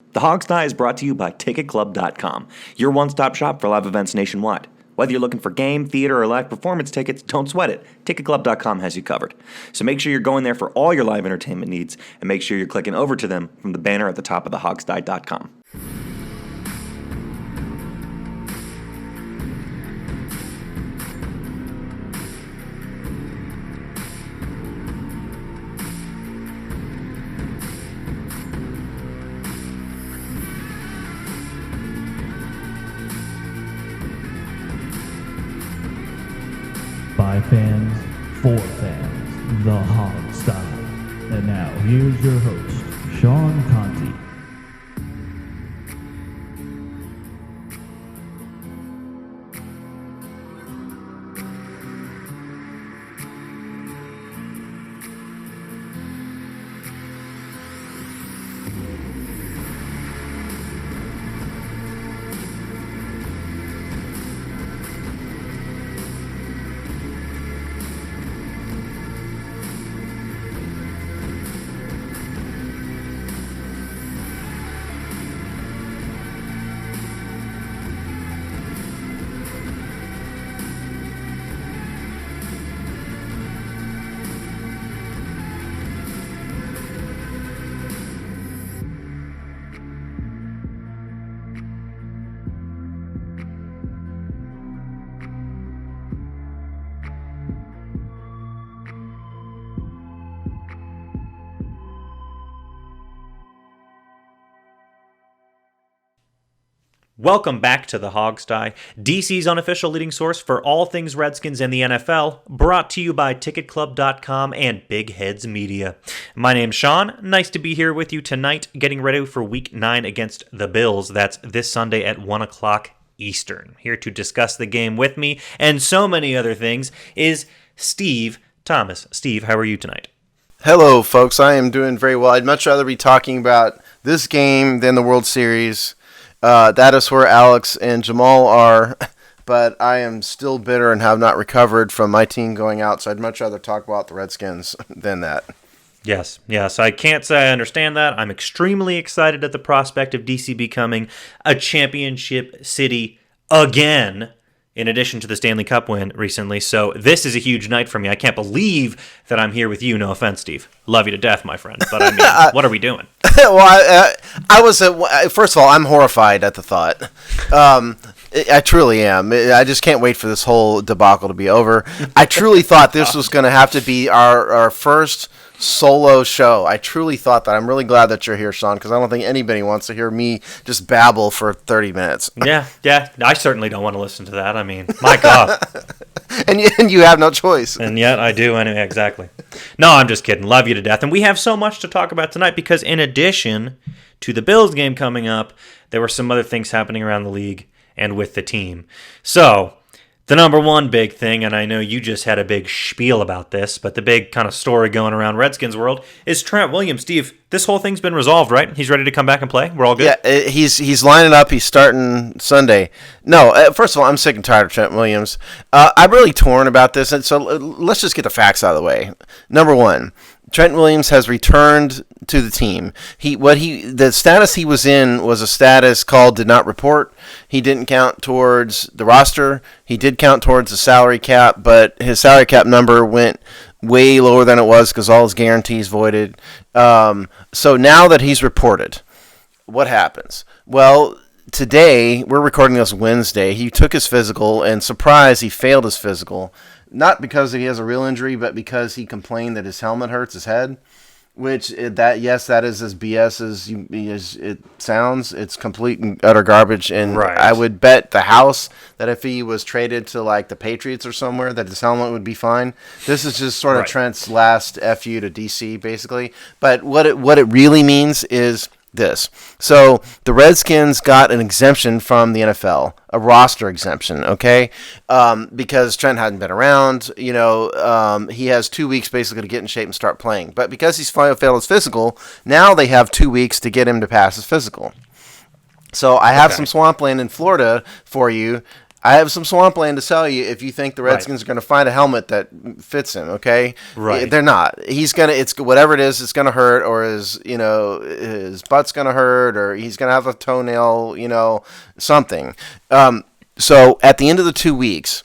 The Hog's Nigh is brought to you by TicketClub.com, your one-stop shop for live events nationwide. Whether you're looking for game, theater, or live performance tickets, don't sweat it. TicketClub.com has you covered. So make sure you're going there for all your live entertainment needs, and make sure you're clicking over to them from the banner at the top of thehogsnigh.com. By fans, for fans, the Hog Style. And now, here's your host, Sean Conti. Welcome back to the Hogsty, DC's unofficial leading source for all things Redskins and the NFL, brought to you by TicketClub.com and Big Heads Media. My name's Sean. Nice to be here with you tonight, getting ready for Week 9 against the Bills. That's this Sunday at 1 o'clock Eastern. Here to discuss the game with me and so many other things is Steve Thomas. Steve, how are you tonight? Hello, folks. I am doing very well. I'd much rather be talking about this game than the World Series. That is where Alex and Jamal are, but I am still bitter and have not recovered from my team going out, so I'd much rather talk about the Redskins than that. Yes, I can't say I understand that. I'm extremely excited at the prospect of DC becoming a championship city again, in addition to the Stanley Cup win recently. So this is a huge night for me. I can't believe that I'm here with you. No offense, Steve. Love you to death, my friend. But I mean, what are we doing? Well, I was, first of all, I'm horrified at the thought. I truly am. I just can't wait for this whole debacle to be over. I truly thought this was going to have to be our first solo show. I truly thought that. I'm really glad that you're here, Sean, because I don't think anybody wants to hear me just babble for 30 minutes. Yeah. I certainly don't want to listen to that. I mean, my God. and you have no choice. And yet I do anyway, exactly. No, I'm just kidding. Love you to death. And we have so much to talk about tonight because in addition to the Bills game coming up, there were some other things happening around the league and with the team. So, the number one big thing, and I know you just had a big spiel about this, but the big kind of story going around Redskins world is Trent Williams. Steve, this whole thing's been resolved, right? He's ready to come back and play? We're all good? Yeah, he's lining up. He's starting Sunday. No, first of all, I'm sick and tired of Trent Williams. I'm really torn about this, and so let's just get the facts out of the way. Number one, Trent Williams has returned to the team. The status he was in was a status called did not report. He didn't count towards the roster. He did count towards the salary cap, but his salary cap number went way lower than it was because all his guarantees voided. So now that he's reported, what happens? Well, today, we're recording this Wednesday, he took his physical, and surprise, he failed his physical. Not because he has a real injury, but because he complained that his helmet hurts his head. Which, that is as BS as it sounds. It's complete and utter garbage. And right. I would bet the house that if he was traded to like the Patriots or somewhere, that his helmet would be fine. This is just sort of right. Trent's last FU to DC, basically. But what it really means is this. So the Redskins got an exemption from the NFL, a roster exemption, okay? Because Trent hadn't been around, he has 2 weeks basically to get in shape and start playing. But because he's failed his physical, now they have 2 weeks to get him to pass his physical. So I have some swampland in Florida for you. I have some swampland to sell you if you think the Redskins are going to find a helmet that fits him, okay? Right. They're not. It's whatever it is, it's going to hurt, or his butt's going to hurt, or he's going to have a toenail, something. So at the end of the 2 weeks,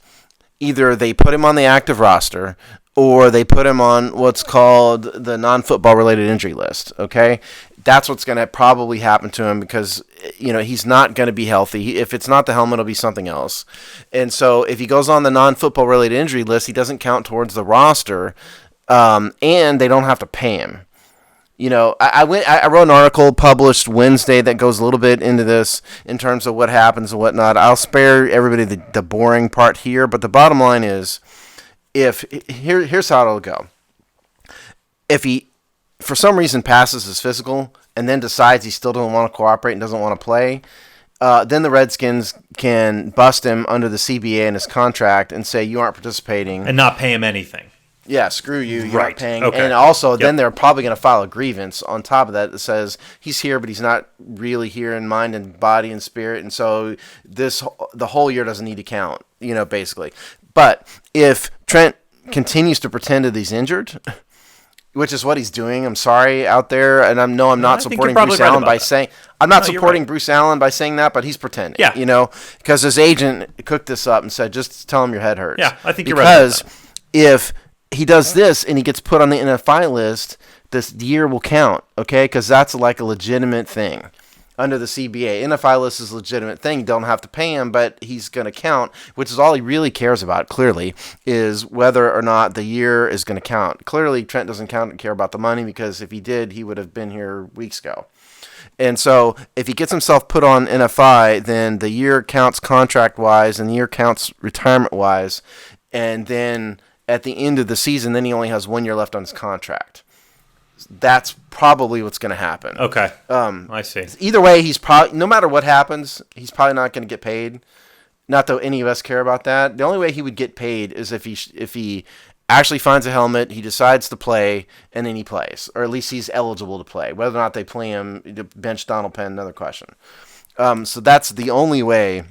either they put him on the active roster or they put him on what's called the non-football related injury list, okay? That's what's going to probably happen to him because, he's not going to be healthy. If it's not the helmet, it'll be something else. And so if he goes on the non-football related injury list, he doesn't count towards the roster, and they don't have to pay him. I wrote an article published Wednesday that goes a little bit into this in terms of what happens and whatnot. I'll spare everybody the boring part here, but the bottom line is, here's how it'll go. If he, for some reason, passes his physical and then decides he still doesn't want to cooperate and doesn't want to play, then the Redskins can bust him under the CBA in his contract and say you aren't participating. And not pay him anything. Yeah, screw you. You're Right. not paying. Okay. And also, then they're probably going to file a grievance on top of that says he's here, but he's not really here in mind and body and spirit. And so the whole year doesn't need to count, basically. But if Trent continues to pretend that he's injured, which is what he's doing, I'm sorry out there, and I'm not supporting Bruce Allen by saying Bruce Allen by saying that, but he's pretending. Yeah. Because his agent cooked this up and said, just tell him your head hurts. Yeah, I think you're right about that. Because if he does this and he gets put on the NFI list, this year will count, okay? Because that's like a legitimate thing under the CBA. NFI list is a legitimate thing. You don't have to pay him, but he's going to count, which is all he really cares about, clearly, is whether or not the year is going to count. Clearly, Trent doesn't care about the money because if he did, he would have been here weeks ago. And so if he gets himself put on NFI, then the year counts contract-wise and the year counts retirement-wise. And then at the end of the season, then he only has 1 year left on his contract. That's probably what's going to happen. Okay. I see. Either way, he's probably, no matter what happens, he's probably not going to get paid. Not that any of us care about that. The only way he would get paid is if he actually finds a helmet, he decides to play, and then he plays. Or at least he's eligible to play. Whether or not they play him, bench Donald Penn, another question. So that's the only way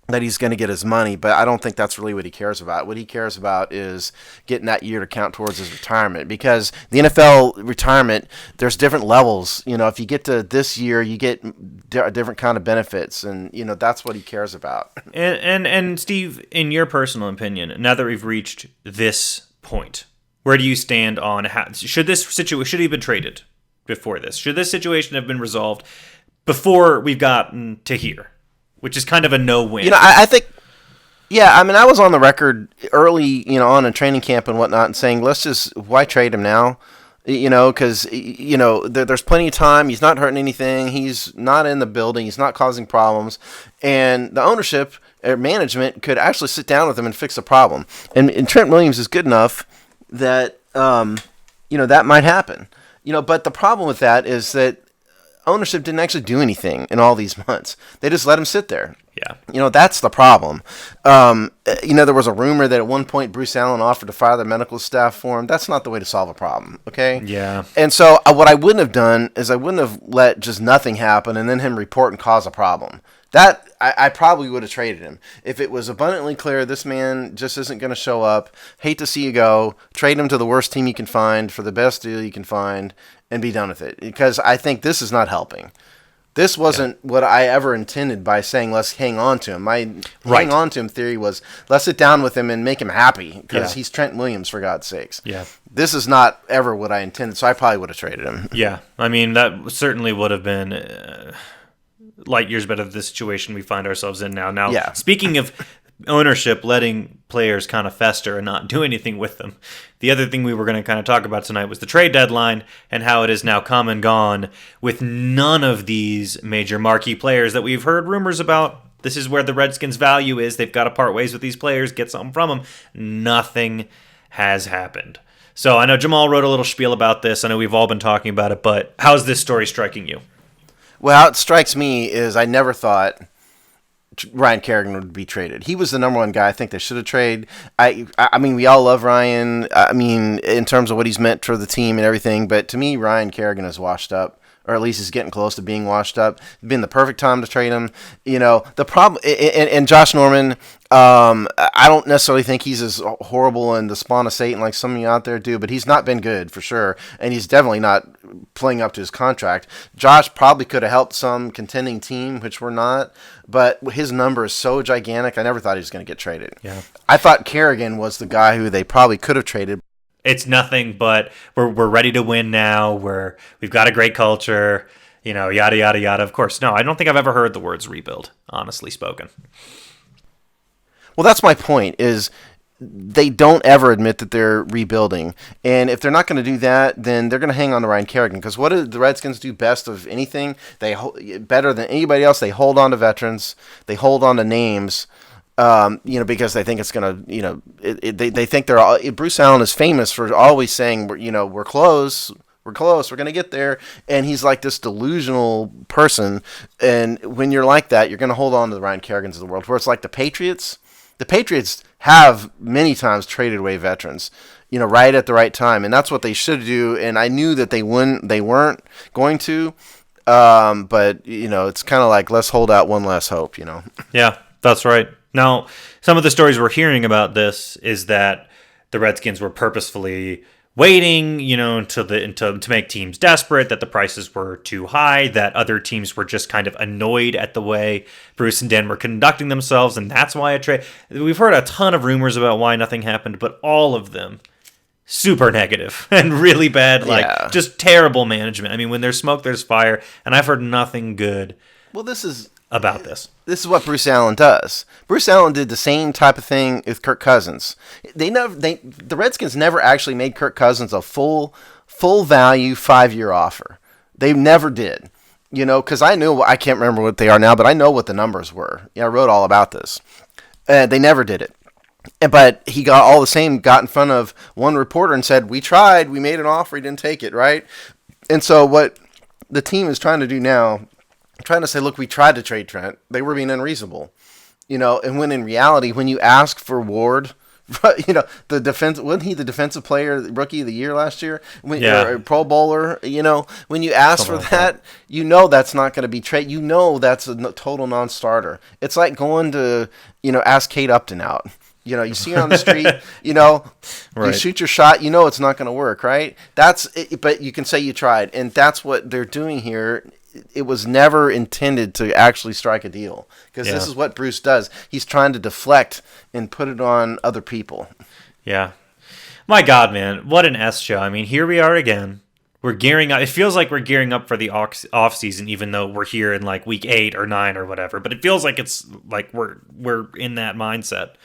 that he's going to get his money, but I don't think that's really what he cares about. What he cares about is getting that year to count towards his retirement, because the NFL retirement, there's different levels. If you get to this year, you get a different kind of benefits, and that's what he cares about. And Steve, in your personal opinion, now that we've reached this point, where do you stand on should he have been traded before this? Should this situation have been resolved before we've gotten to here? Which is kind of a no-win. I think, I was on the record early, on in training camp and whatnot, and saying, why trade him now? Because, there's plenty of time. He's not hurting anything. He's not in the building. He's not causing problems. And the ownership or management could actually sit down with him and fix the problem. And Trent Williams is good enough that, that might happen. But the problem with that is that ownership didn't actually do anything in all these months. They just let him sit there. Yeah. That's the problem. There was a rumor that at one point Bruce Allen offered to fire the medical staff for him. That's not the way to solve a problem, okay? Yeah. And so what I wouldn't have done is I wouldn't have let just nothing happen and then him report and cause a problem. That I probably would have traded him. If it was abundantly clear this man just isn't going to show up, hate to see you go, trade him to the worst team you can find for the best deal you can find, and be done with it. Because I think this is not helping. This wasn't what I ever intended by saying let's hang on to him. My hang on to him theory was let's sit down with him and make him happy because he's Trent Williams, for God's sakes. Yeah. This is not ever what I intended, so I probably would have traded him. Yeah. I mean, that certainly would have been light years better than the situation we find ourselves in now. Now, speaking of ownership letting players kind of fester and not do anything with them, the other thing we were going to kind of talk about tonight was the trade deadline and how it is now come and gone with none of these major marquee players that we've heard rumors about. This is where the Redskins' value is. They've got to part ways with these players, get something from them. Nothing has happened. So I know Jamal wrote a little spiel about this. I know we've all been talking about it, but how's this story striking you? Well, how it strikes me is I never thought Ryan Kerrigan would be traded. He was the number one guy I think they should have traded. I mean, we all love Ryan. I mean, in terms of what he's meant for the team and everything. But to me, Ryan Kerrigan is washed up, or at least is getting close to being washed up. It's been the perfect time to trade him. The problem, and Josh Norman, I don't necessarily think he's as horrible and the spawn of Satan like some of you out there do, but he's not been good for sure, and he's definitely not playing up to his contract. Josh probably could have helped some contending team, which we're not, but his number is so gigantic, I never thought he was going to get traded. Yeah. I thought Kerrigan was the guy who they probably could have traded. It's nothing but we're ready to win now. We've got a great culture, yada, yada, yada. Of course, no, I don't think I've ever heard the words rebuild, honestly spoken. Well, that's my point, is they don't ever admit that they're rebuilding. And if they're not going to do that, then they're going to hang on to Ryan Kerrigan. Because what do the Redskins do best of anything? Better than anybody else, they hold on to veterans. They hold on to names, because they think it's going to, they think they're all, Bruce Allen is famous for always saying, we're close. We're close. We're going to get there. And he's like this delusional person. And when you're like that, you're going to hold on to the Ryan Kerrigans of the world. Where it's like the Patriots. The Patriots have many times traded away veterans, right at the right time, and that's what they should do. And I knew that they weren't going to, but it's kind of like, let's hold out one last hope, Yeah, that's right. Now, some of the stories we're hearing about this is that the Redskins were purposefully waiting, to make teams desperate, that the prices were too high, that other teams were just kind of annoyed at the way Bruce and Dan were conducting themselves, and that's why a trade. We've heard a ton of rumors about why nothing happened, but all of them super negative and really bad, just terrible management. I mean, when there's smoke, there's fire, and I've heard nothing good. Well, this is what Bruce Allen does. Bruce Allen did the same type of thing with Kirk Cousins. The Redskins never actually made Kirk Cousins a full value 5-year offer. They never did. Because I can't remember what they are now, but I know what the numbers were. I wrote all about this. They never did it. But he got in front of one reporter and said, we tried, we made an offer, he didn't take it, right? And so what the team is trying to do now, trying to say, look, we tried to trade Trent. They were being unreasonable, and when in reality, when you ask for Ward, the defense, wasn't he the defensive player, rookie of the year last year? Or a Pro Bowler, when you ask for that, that's not going to be trade. That's a total non-starter. It's like going to, ask Kate Upton out. You see her on the street, right. You shoot your shot, it's not going to work, right? That's it, but you can say you tried, and that's what they're doing here. It was never intended to actually strike a deal, because this is what Bruce does. He's trying to deflect and put it on other people. Yeah. My God, man, what an S show. I mean, here we are again. We're gearing up. It feels like we're gearing up for the off season, even though we're here in like week 8 or 9 or whatever. But it feels like it's like we're in that mindset,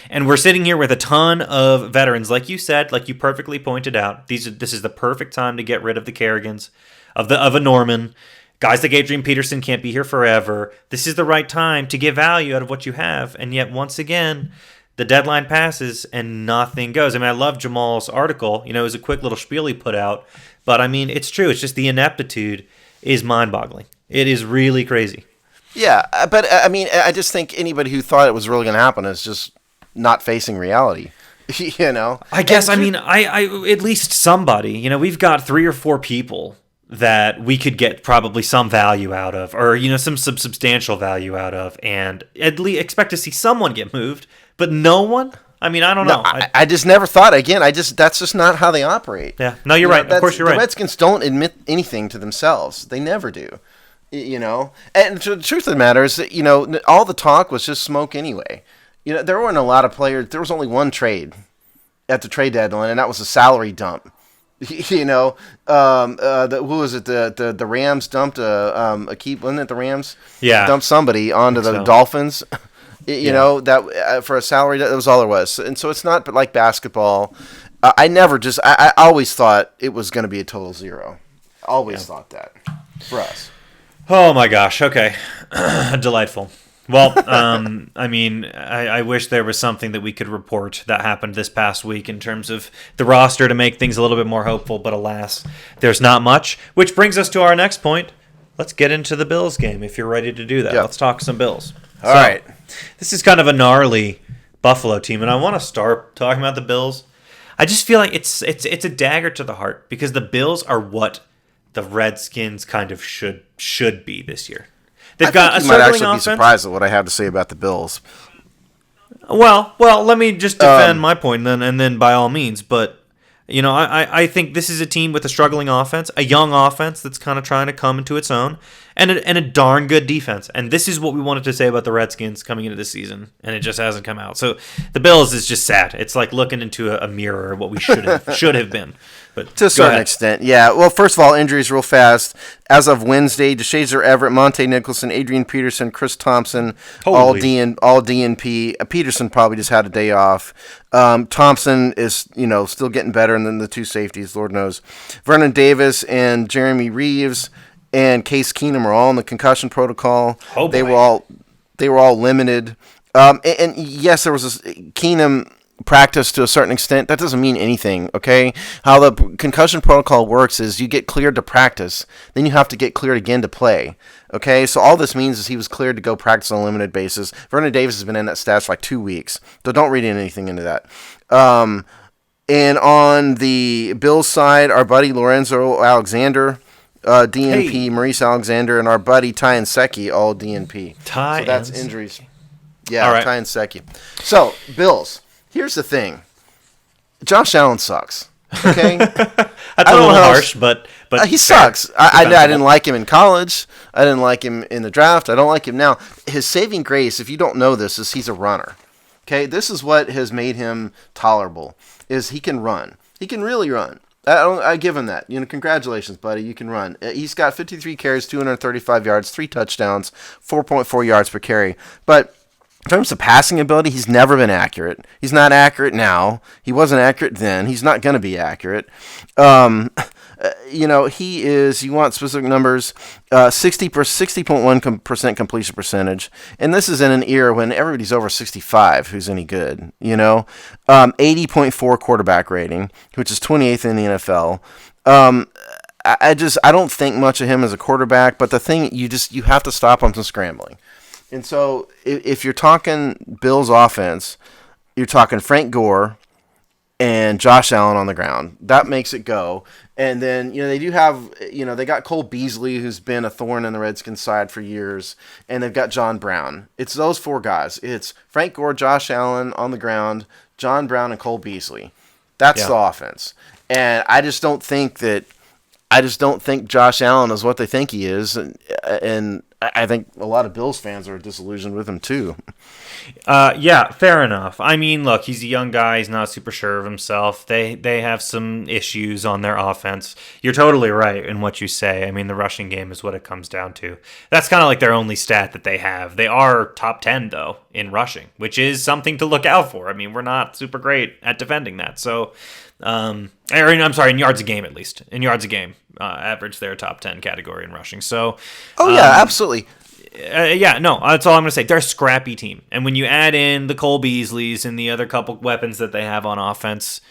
and we're sitting here with a ton of veterans, like you said, like you perfectly pointed out. This is the perfect time to get rid of the Kerrigans, of a Norman. Guys like Adrian Peterson can't be here forever. This is the right time to get value out of what you have. And yet, once again, the deadline passes and nothing goes. I mean, I love Jamal's article. It was a quick little spiel he put out. But, I mean, it's true. It's just the ineptitude is mind-boggling. It is really crazy. Yeah, but, I mean, I just think anybody who thought it was really going to happen is just not facing reality. I guess, I at least somebody. We've got 3 or 4 people that we could get probably some value out of, or some substantial value out of, and at least expect to see someone get moved, but no one. I mean, I don't know. I just never thought. Again, that's just not how they operate. Yeah, no, you're right. Of course, you're right. The Redskins don't admit anything to themselves. They never do. And the truth of the matter is that all the talk was just smoke anyway. There weren't a lot of players. There was only one trade at the trade deadline, and that was a salary dump. Who was it? The Rams dumped a keep, wasn't it? The Rams, dumped somebody onto the Dolphins. That for a salary, that was all there was. And so it's not like basketball. I always thought it was going to be a total zero. Always thought that for us. Oh my gosh. Okay, delightful. Well, I wish there was something that we could report that happened this past week in terms of the roster to make things a little bit more hopeful, but alas, there's not much, which brings us to our next point. Let's get into the Bills game if you're ready to do that. Yep. Let's talk some Bills. All right. This is kind of a gnarly Buffalo team, and I want to start talking about the Bills. I just feel like it's a dagger to the heart, because the Bills are what the Redskins kind of should be this year. They've got a you might actually offense. be surprised at what I have to say about the Bills. Well, let me just defend my point then, and then by all means. But, I think this is a team with a struggling offense, a young offense that's kind of trying to come into its own, and a darn good defense. And this is what we wanted to say about the Redskins coming into this season, and it just hasn't come out. So the Bills is just sad. It's like looking into a mirror of what we should have been. But to a certain extent, yeah. Well, first of all, injuries real fast. As of Wednesday, DeShazer Everett, Monte Nicholson, Adrian Peterson, Chris Thompson, all DNP. Peterson probably just had a day off. Thompson is, still getting better, and then the two safeties, Lord knows. Vernon Davis and Jeremy Reeves and Case Keenum are all in the concussion protocol. Oh, boy. They were all limited. And yes, there was this Keenum practice to a certain extent. That doesn't mean anything, okay? How the concussion protocol works is you get cleared to practice, then you have to get cleared again to play, okay? So all this means is he was cleared to go practice on a limited basis. Vernon Davis has been in that status for like 2 weeks, so don't read anything into that. And on the Bills side, our buddy Lorenzo Alexander, DNP, Maurice Alexander, and our buddy Ty and Secchi, all DNP. So that's injuries. Yeah, all right. Ty and Secchi. So, Bills. Here's the thing. Josh Allen sucks. Okay? That's a little harsh, but he sucks. I didn't like him in college. I didn't like him in the draft. I don't like him now. His saving grace, if you don't know this, is he's a runner. Okay? This is what has made him tolerable, is he can run. He can really run. I give him that. Congratulations, buddy. You can run. He's got 53 carries, 235 yards, 3 touchdowns, 4.4 yards per carry. But in terms of passing ability, he's never been accurate. He's not accurate now. He wasn't accurate then. He's not going to be accurate. He is, you want specific numbers, 60.1% completion percentage. And this is in an era when everybody's over 65 who's any good, 80.4 quarterback rating, which is 28th in the NFL. I don't think much of him as a quarterback, but the thing, you have to stop him from scrambling. And so if you're talking Bills offense, you're talking Frank Gore and Josh Allen on the ground. That makes it go. And then, they do have, they got Cole Beasley, who's been a thorn in the Redskins side for years, and they've got John Brown. It's those 4 guys. It's Frank Gore, Josh Allen on the ground, John Brown, and Cole Beasley. That's the offense. And I just don't think Josh Allen is what they think he is, and I think a lot of Bills fans are disillusioned with him too. Yeah, fair enough. I mean, look, he's a young guy. He's not super sure of himself. They have some issues on their offense. You're totally right in what you say. I mean, the rushing game is what it comes down to. That's kind of like their only stat that they have. They are top 10, though, in rushing, which is something to look out for. I mean, we're not super great at defending that. So, I'm sorry, in yards a game at least. In yards a game, average their top 10 category in rushing. So, absolutely. That's all I'm going to say. They're a scrappy team. And when you add in the Cole Beasleys and the other couple weapons that they have on offense,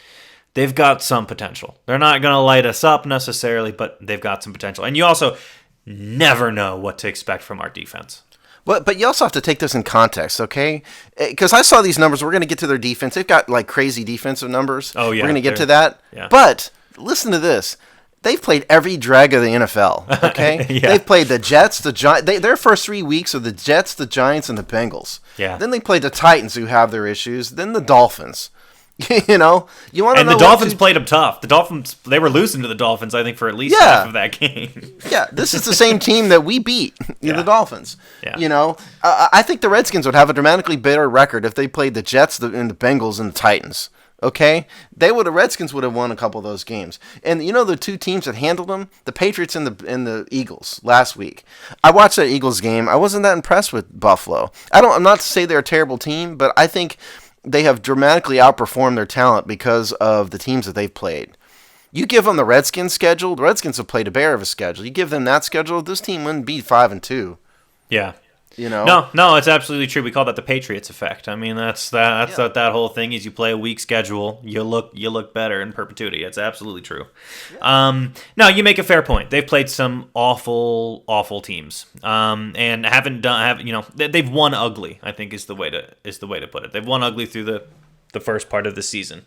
they've got some potential. They're not going to light us up necessarily, but they've got some potential. And you also never know what to expect from our defense. But you also have to take this in context, okay? Because I saw these numbers. We're going to get to their defense. They've got like crazy defensive numbers. Oh, yeah. We're going to get to that. Yeah. But listen to this. They've played every drag of the NFL, okay? Yeah. They've played the Jets, the Giants. Their first 3 weeks are the Jets, the Giants, and the Bengals. Yeah. Then they played the Titans, who have their issues. Then the Dolphins. You want to know? And the Dolphins played them tough. The Dolphins, they were losing to the Dolphins, I think, for at least half of that game. Yeah, this is the same team that we beat, the Dolphins. Yeah. I think the Redskins would have a dramatically better record if they played the Jets and the Bengals and the Titans. Okay, the Redskins would have won a couple of those games, and the 2 teams that handled them, the Patriots and the Eagles last week. I watched that Eagles game. I wasn't that impressed with Buffalo. I'm not to say they're a terrible team, but I think they have dramatically outperformed their talent because of the teams that they've played. You give them the Redskins schedule, the Redskins have played a bear of a schedule. You give them that schedule, this team wouldn't be 5-2. Yeah. No, it's absolutely true. We call that the Patriots effect. I mean, that's that whole thing is you play a weak schedule, you look better in perpetuity. It's absolutely true. Yeah. No, you make a fair point. They've played some awful teams, and they've won ugly, I think is the way to put it. They've won ugly through the first part of the season.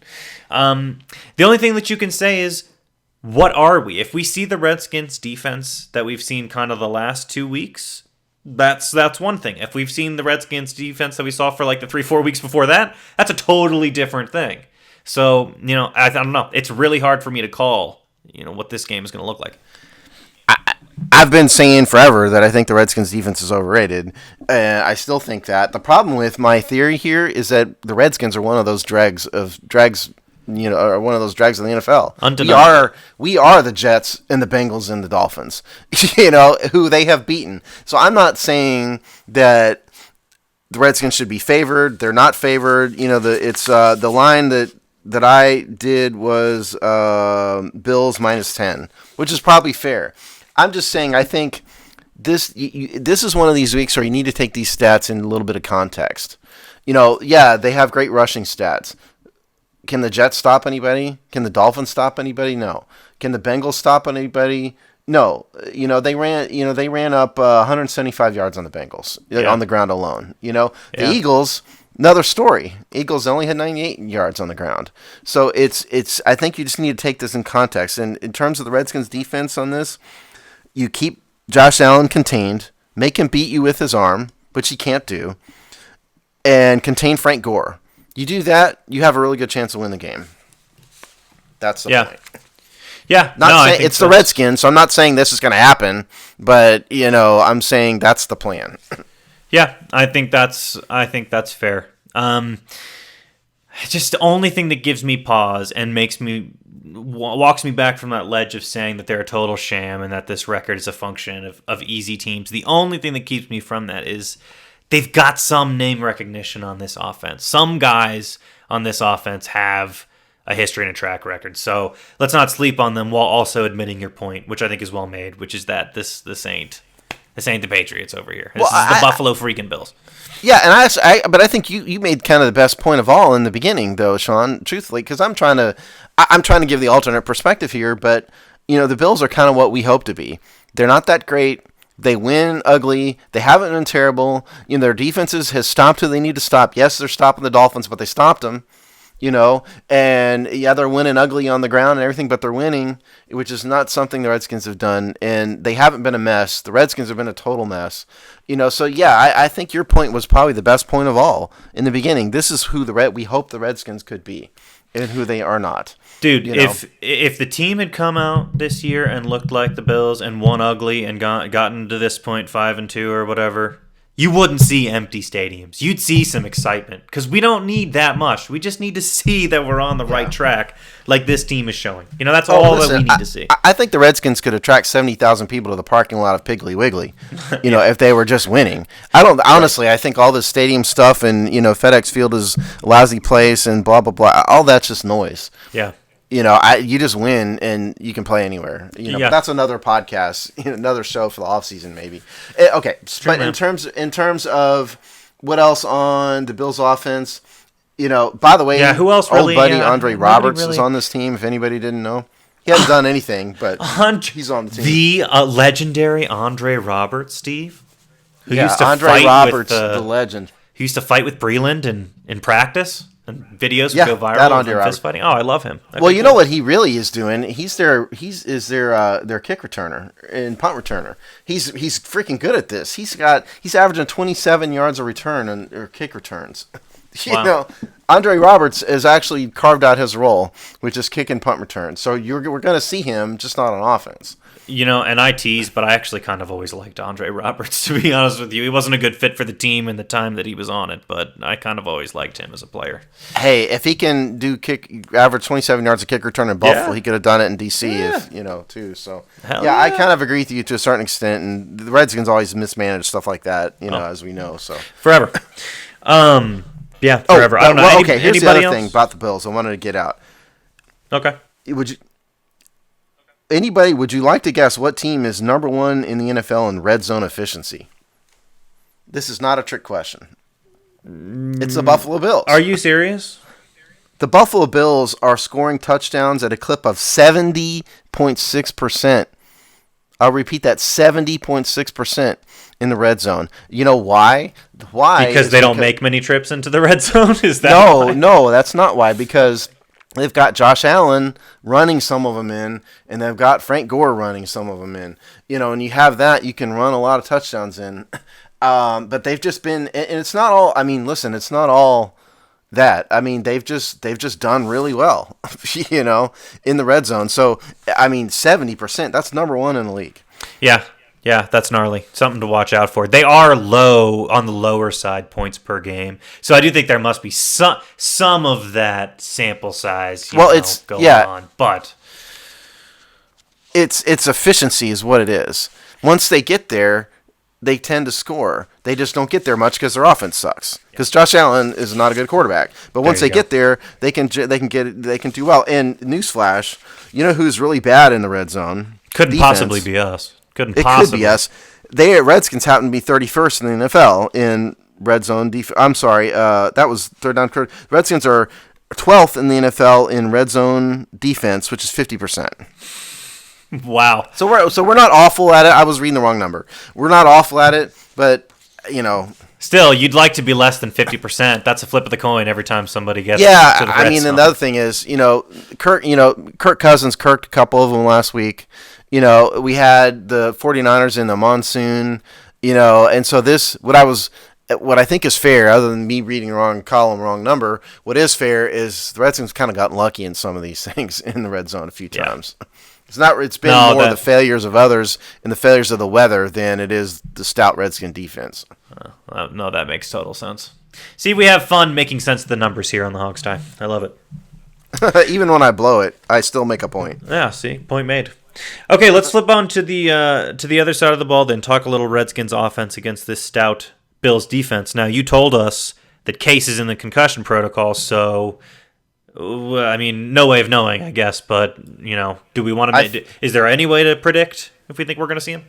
The only thing that you can say is, what are we? If we see the Redskins defense that we've seen kind of the last 2 weeks, That's one thing. If we've seen the Redskins defense that we saw for like the 3-4 weeks before that, that's a totally different thing. So, I don't know. It's really hard for me to call, what this game is going to look like. I've been saying forever that I think the Redskins defense is overrated. I still think that. The problem with my theory here is that the Redskins are one of those dregs, are one of those dregs in the NFL. Undeniable. We are the Jets and the Bengals and the Dolphins, who they have beaten. So I'm not saying that the Redskins should be favored. They're not favored. The line that I did was Bills -10, which is probably fair. I'm just saying I think this is one of these weeks where you need to take these stats in a little bit of context. They have great rushing stats. Can the Jets stop anybody? Can the Dolphins stop anybody? No. Can the Bengals stop anybody? No. They ran up 175 yards on the Bengals on the ground alone. The Eagles, another story. Eagles only had 98 yards on the ground. So it's I think you just need to take this in context. And in terms of the Redskins defense on this, you keep Josh Allen contained, make him beat you with his arm, which he can't do, and contain Frank Gore. You do that, you have a really good chance to win the game. That's the point. Yeah. It's the Redskins, so I'm not saying this is going to happen, but I'm saying that's the plan. Yeah, I think that's fair. Just the only thing that gives me pause and walks me back from that ledge of saying that they're a total sham and that this record is a function of easy teams. The only thing that keeps me from that is they've got some name recognition on this offense. Some guys on this offense have a history and a track record. So let's not sleep on them while also admitting your point, which I think is well made, which is that this ain't the Patriots over here. This is the Buffalo freaking Bills. Yeah, and but I think you made kind of the best point of all in the beginning, though, Sean. Truthfully, because I'm trying to give the alternate perspective here, but the Bills are kind of what we hope to be. They're not that great. They win ugly. They haven't been terrible. Their defenses has stopped who they need to stop. Yes, they're stopping the Dolphins, but they stopped them. And they're winning ugly on the ground and everything, but they're winning, which is not something the Redskins have done, and they haven't been a mess. The Redskins have been a total mess, so I think your point was probably the best point of all in the beginning. This is who we hope the Redskins could be and who they are not. Dude, if the team had come out this year and looked like the Bills and won ugly and gotten to this point 5-2 or whatever, you wouldn't see empty stadiums. You'd see some excitement because we don't need that much. We just need to see that we're on the right track like this team is showing. That's all that we need to see. I think the Redskins could attract 70,000 people to the parking lot of Piggly Wiggly, if they were just winning. Honestly, I think all this stadium stuff and, FedEx Field is a lousy place and blah, blah, blah. All that's just noise. Yeah. You just win and you can play anywhere. But that's another podcast, another show for the off season maybe. Okay, but in terms of what else on the Bills offense, by the way, who else old buddy Andre Roberts is on this team. If anybody didn't know, he hasn't done anything, but he's on the team. The legendary Andre Roberts, Steve, who used to Andre fight Roberts, with the legend. He used to fight with Breland in practice. And videos would go viral that of him fist fighting. Oh, I love him. Well, you know what he really is doing? He's their kick returner and punt returner. He's freaking good at this. He's averaging 27 yards a return or kick returns. Wow. Andre Roberts has actually carved out his role, which is kick and punt return. So we're going to see him, just not on offense. And I tease, but I actually kind of always liked Andre Roberts, to be honest with you. He wasn't a good fit for the team in the time that he was on it, but I kind of always liked him as a player. Hey, if he can average 27 yards of kick return in Buffalo, he could have done it in D.C. too. So, I kind of agree with you to a certain extent, and the Redskins always mismanage stuff like that, as we know. So forever. Forever. I don't know. Okay, here's the other thing about the Bills I wanted to get out. Okay. Would you like to guess what team is number one in the NFL in red zone efficiency? This is not a trick question. It's the Buffalo Bills. Are you serious? The Buffalo Bills are scoring touchdowns at a clip of 70.6%. I'll repeat that, 70.6% in the red zone. You know why? Because they don't make many trips into the red zone? Is that No, that's not why. Because they've got Josh Allen running some of them in, and they've got Frank Gore running some of them in. And you have that, you can run a lot of touchdowns in. But they've just been, and it's not all. I mean, listen, it's not all that. I mean, they've just done really well, in the red zone. So, I mean, 70%, that's number one in the league. Yeah, that's gnarly. Something to watch out for. They are low on the lower side points per game, so I do think there must be some of that sample size. Going on, but it's efficiency is what it is. Once they get there, they tend to score. They just don't get there much because their offense sucks. Because Josh Allen is not a good quarterback. But once they get there, they can do well. And newsflash, you know who's really bad in the red zone? Couldn't possibly be us. Could be us. Redskins happen to be 31st in the NFL in red zone defense. I'm sorry, that was third down. Redskins are 12th in the NFL in red zone defense, which is 50%. Wow. So we're not awful at it. I was reading the wrong number. We're not awful at it, but Still, you'd like to be less than 50%. That's a flip of the coin every time somebody gets. Yeah, to the I red mean, zone. and the other thing is, Kirk Cousins kirked a couple of them last week. We had the 49ers in the monsoon, and so what I think is fair, other than me reading the wrong column, wrong number, what is fair is the Redskins kind of gotten lucky in some of these things in the red zone a few times. It's been more the failures of others and the failures of the weather than it is the stout Redskin defense. No, that makes total sense. See, we have fun making sense of the numbers here on the Hogstie. I love it. Even when I blow it, I still make a point. Yeah, see, point made. Okay, let's flip on to the other side of the ball, then talk a little Redskins offense against this stout Bills defense. Now, you told us that Case is in the concussion protocol, so I mean, no way of knowing, I guess. But do we want to? Is there any way to predict if we think we're going to see him?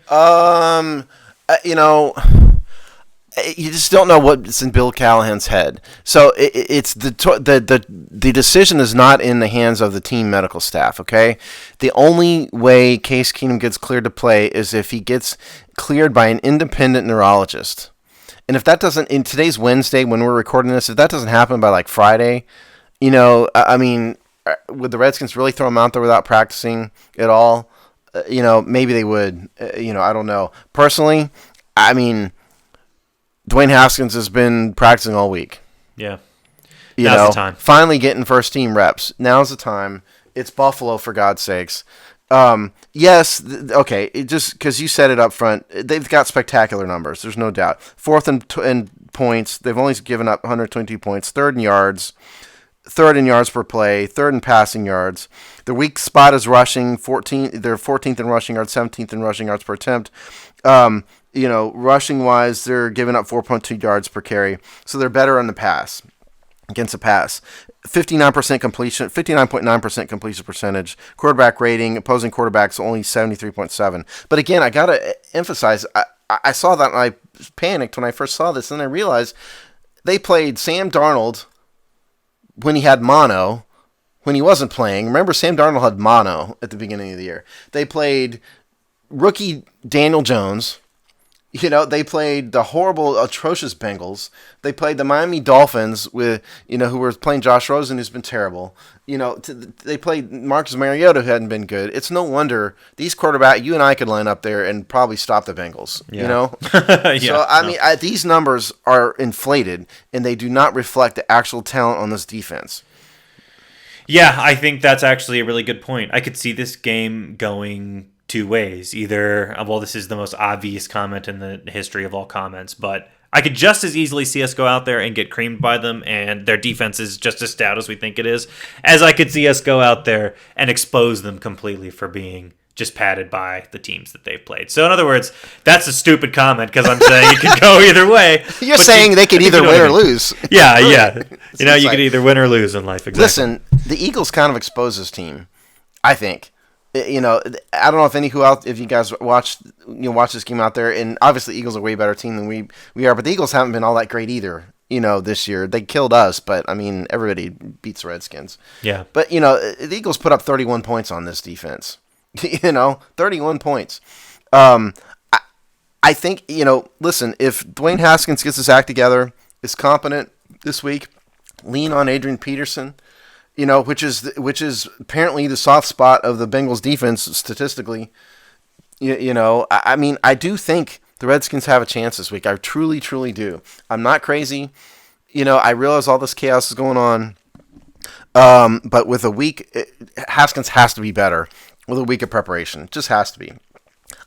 You just don't know what's in Bill Callahan's head. So it's the decision is not in the hands of the team medical staff. Okay, the only way Case Keenum gets cleared to play is if he gets cleared by an independent neurologist. And if that doesn't, in today's Wednesday when we're recording this, if that doesn't happen by like Friday, I mean, would the Redskins really throw him out there without practicing at all? Maybe they would. I don't know. Personally, I mean, Dwayne Haskins has been practicing all week. Yeah. Now's the time. Finally getting first team reps. Now's the time. It's Buffalo, for God's sakes. Yes, okay, just because you said it up front, they've got spectacular numbers. There's no doubt. Fourth in points. They've only given up 122 points. Third in yards per play. Third in passing yards. Their weak spot is rushing. They're 14th in rushing yards, 17th in rushing yards per attempt. Rushing wise, they're giving up 4.2 yards per carry. So they're better on the pass, against the pass. 59% completion, 59.9% completion percentage. Quarterback rating, opposing quarterbacks only 73.7. But again, I gotta emphasize, I saw that and I panicked when I first saw this, and I realized they played Sam Darnold when he had mono, when he wasn't playing. Remember, Sam Darnold had mono at the beginning of the year. They played rookie Daniel Jones. They played the horrible, atrocious Bengals. They played the Miami Dolphins with, who were playing Josh Rosen, who's been terrible. They played Marcus Mariota, who hadn't been good. It's no wonder these quarterbacks, you and I could line up there and probably stop the Bengals. Yeah. So, I mean, these numbers are inflated, and they do not reflect the actual talent on this defense. Yeah, I think that's actually a really good point. I could see this game going two ways. Either, well, this is the most obvious comment in the history of all comments, but I could just as easily see us go out there and get creamed by them, and their defense is just as stout as we think it is, as I could see us go out there and expose them completely for being just padded by the teams that they've played. So in other words, that's a stupid comment because I'm saying it could go either way. You're saying they could either win or lose. Yeah. You could either win or lose in life. Exactly. Listen, the Eagles kind of expose this team, I think. I don't know if you guys watch this game out there, and obviously Eagles are a way better team than we are, but the Eagles haven't been all that great either. This year they killed us, but I mean everybody beats the Redskins. Yeah. But the Eagles put up 31 points on this defense. 31 points. I think listen, if Dwayne Haskins gets his act together, is competent this week, lean on Adrian Peterson. which is apparently the soft spot of the Bengals defense statistically. I mean, I do think the Redskins have a chance this week. I truly, truly do. I'm not crazy. I realize all this chaos is going on. But with a week, Haskins has to be better with a week of preparation. It just has to be.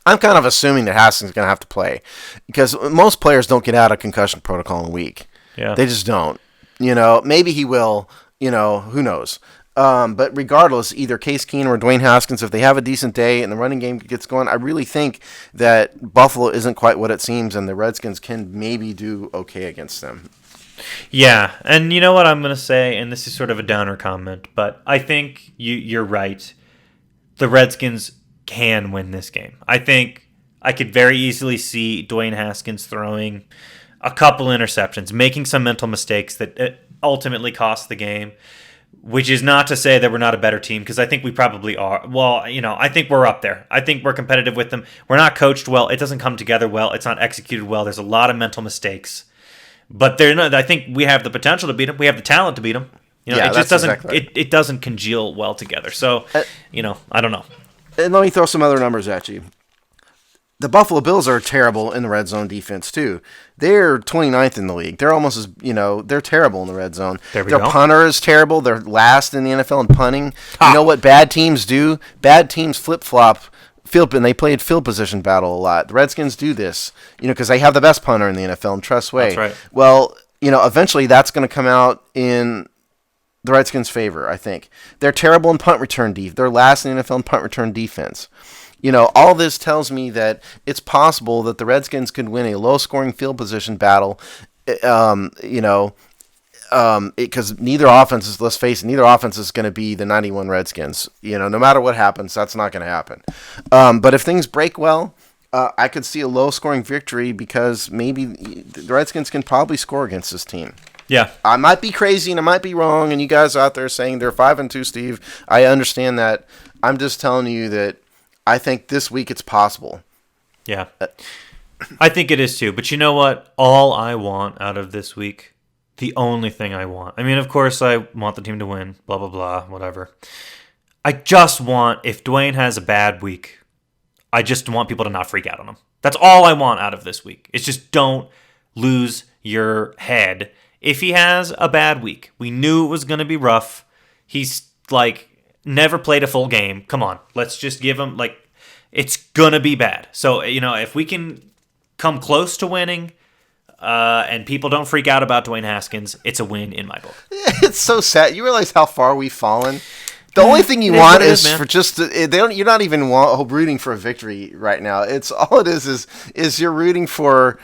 I'm kind of assuming that Haskins is going to have to play because most players don't get out of concussion protocol in a week. Yeah. They just don't. Maybe he will. Who knows? But regardless, either Case Keenum or Dwayne Haskins, if they have a decent day and the running game gets going, I really think that Buffalo isn't quite what it seems, and the Redskins can maybe do okay against them. Yeah, and you know what I'm going to say, and this is sort of a downer comment, but I think you're right. The Redskins can win this game. I think I could very easily see Dwayne Haskins throwing a couple interceptions, making some mental mistakes that ultimately cost the game. Which is not to say that we're not a better team, because I think we probably are. Well, I think we're up there. I think we're competitive with them. We're not coached well. It doesn't come together well. It's not executed well. There's a lot of mental mistakes. But I think we have the potential to beat them. We have the talent to beat them. It just doesn't. Exactly right. It doesn't congeal well together. So, I don't know. And let me throw some other numbers at you. The Buffalo Bills are terrible in the red zone defense, too. They're 29th in the league. They're almost as, they're terrible in the red zone. Their punter is terrible. They're last in the NFL in punting. You know what bad teams do? Bad teams flip-flop field, and they played field position battle a lot. The Redskins do this, because they have the best punter in the NFL, and Tress Way. That's right. Well, eventually that's going to come out in the Redskins' favor, I think. They're terrible in punt return defense. They're last in the NFL in punt return defense. All this tells me that it's possible that the Redskins could win a low-scoring field position battle, because neither offense is, let's face it, neither offense is going to be the 91 Redskins. No matter what happens, that's not going to happen. But if things break well, I could see a low-scoring victory because maybe the Redskins can probably score against this team. Yeah. I might be crazy and I might be wrong, and you guys out there saying they're 5-2, Steve, I understand that. I'm just telling you that I think this week it's possible. Yeah. I think it is too. But you know what? All I want out of this week, the only thing I want. I mean, of course, I want the team to win, blah, blah, blah, whatever. I just want, if Dwayne has a bad week, I just want people to not freak out on him. That's all I want out of this week. It's just don't lose your head. If he has a bad week, we knew it was going to be rough. He's never played a full game. Come on, let's just give him, it's gonna be bad. So, if we can come close to winning, and people don't freak out about Dwayne Haskins, it's a win in my book. It's so sad. You realize how far we've fallen? The only thing you want is for just you're not even rooting for a victory right now. It's all it is you're rooting for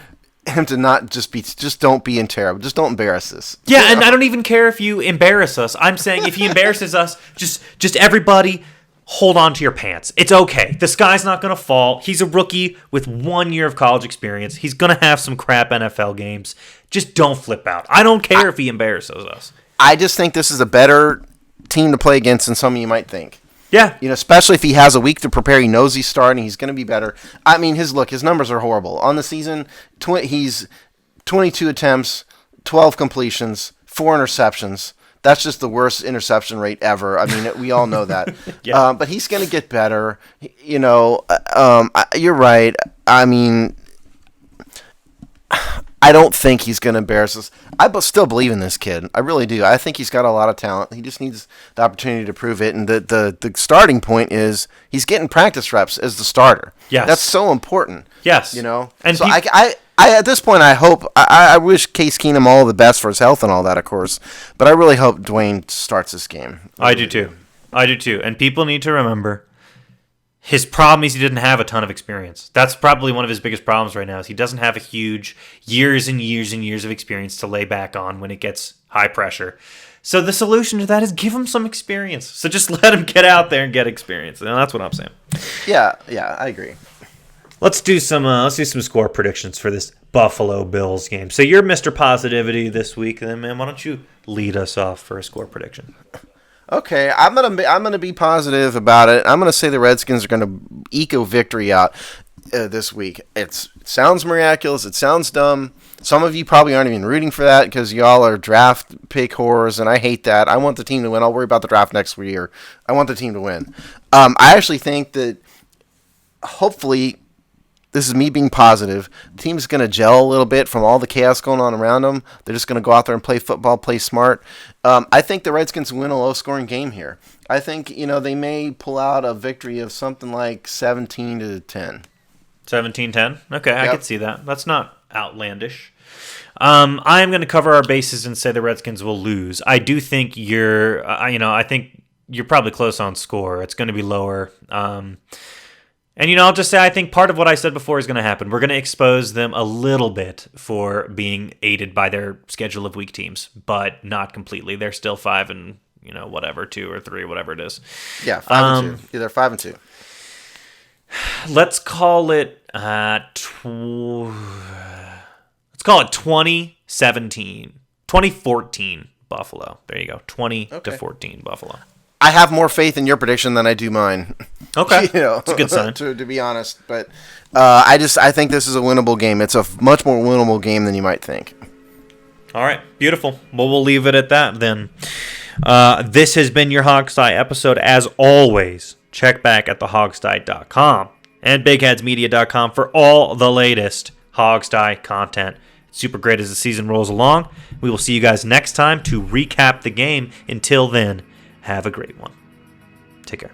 him to not just don't be in terrible. Just don't embarrass us. Yeah, and I don't even care if you embarrass us. I'm saying if he embarrasses us, just everybody hold on to your pants. It's okay. The sky's not going to fall. He's a rookie with 1 year of college experience. He's going to have some crap NFL games. Just don't flip out. I don't care if he embarrasses us. I just think this is a better team to play against than some of you might think. Yeah. Especially if he has a week to prepare. He knows he's starting. He's going to be better. I mean, his numbers are horrible. On the season, he's 22 attempts, 12 completions, 4 interceptions. That's just the worst interception rate ever. I mean, we all know that. Yeah. But he's going to get better. You're right. I mean, I don't think he's going to embarrass us. I still believe in this kid. I really do. I think he's got a lot of talent. He just needs the opportunity to prove it. And the starting point is he's getting practice reps as the starter. Yes. That's so important. Yes. And so I at this point, I wish Case Keenum all the best for his health and all that, of course. But I really hope Dwayne starts this game. I do too. And people need to remember, his problem is he didn't have a ton of experience. That's probably one of his biggest problems right now, is he doesn't have a huge years and years and years of experience to lay back on when it gets high pressure. So the solution to that is give him some experience. So just let him get out there and get experience. And that's what I'm saying. Yeah, I agree. Let's do some score predictions for this Buffalo Bills game. So you're Mr. Positivity this week, then, man. Why don't you lead us off for a score prediction? Okay, I'm gonna be positive about it. I'm gonna say the Redskins are gonna eke a victory out this week. It sounds miraculous. It sounds dumb. Some of you probably aren't even rooting for that because y'all are draft pick whores, and I hate that. I want the team to win. I'll worry about the draft next year. I want the team to win. I actually think that hopefully, this is me being positive, the team's going to gel a little bit from all the chaos going on around them. They're just going to go out there and play football, play smart. I think the Redskins win a low-scoring game here. I think, they may pull out a victory of something like 17-10. 17-10? Okay, Yep. I could see that. That's not outlandish. I am going to cover our bases and say the Redskins will lose. I do think I think you're probably close on score. It's going to be lower. And, I'll just say I think part of what I said before is going to happen. We're going to expose them a little bit for being aided by their schedule of weak teams, but not completely. They're still 5 and, 2 or 3, whatever it is. Yeah, 5 and 2. Either 5 and 2. Let's call it 2017. 2014 Buffalo. There you go. 20-14 Buffalo. I have more faith in your prediction than I do mine. Okay. It's a good sign. to be honest. But I think this is a winnable game. It's a much more winnable game than you might think. All right. Beautiful. Well, we'll leave it at that then. This has been your Hogsty episode. As always, check back at thehogsty.com and bigheadsmedia.com for all the latest Hogsty content. It's super great as the season rolls along. We will see you guys next time to recap the game. Until then, have a great one. Take care.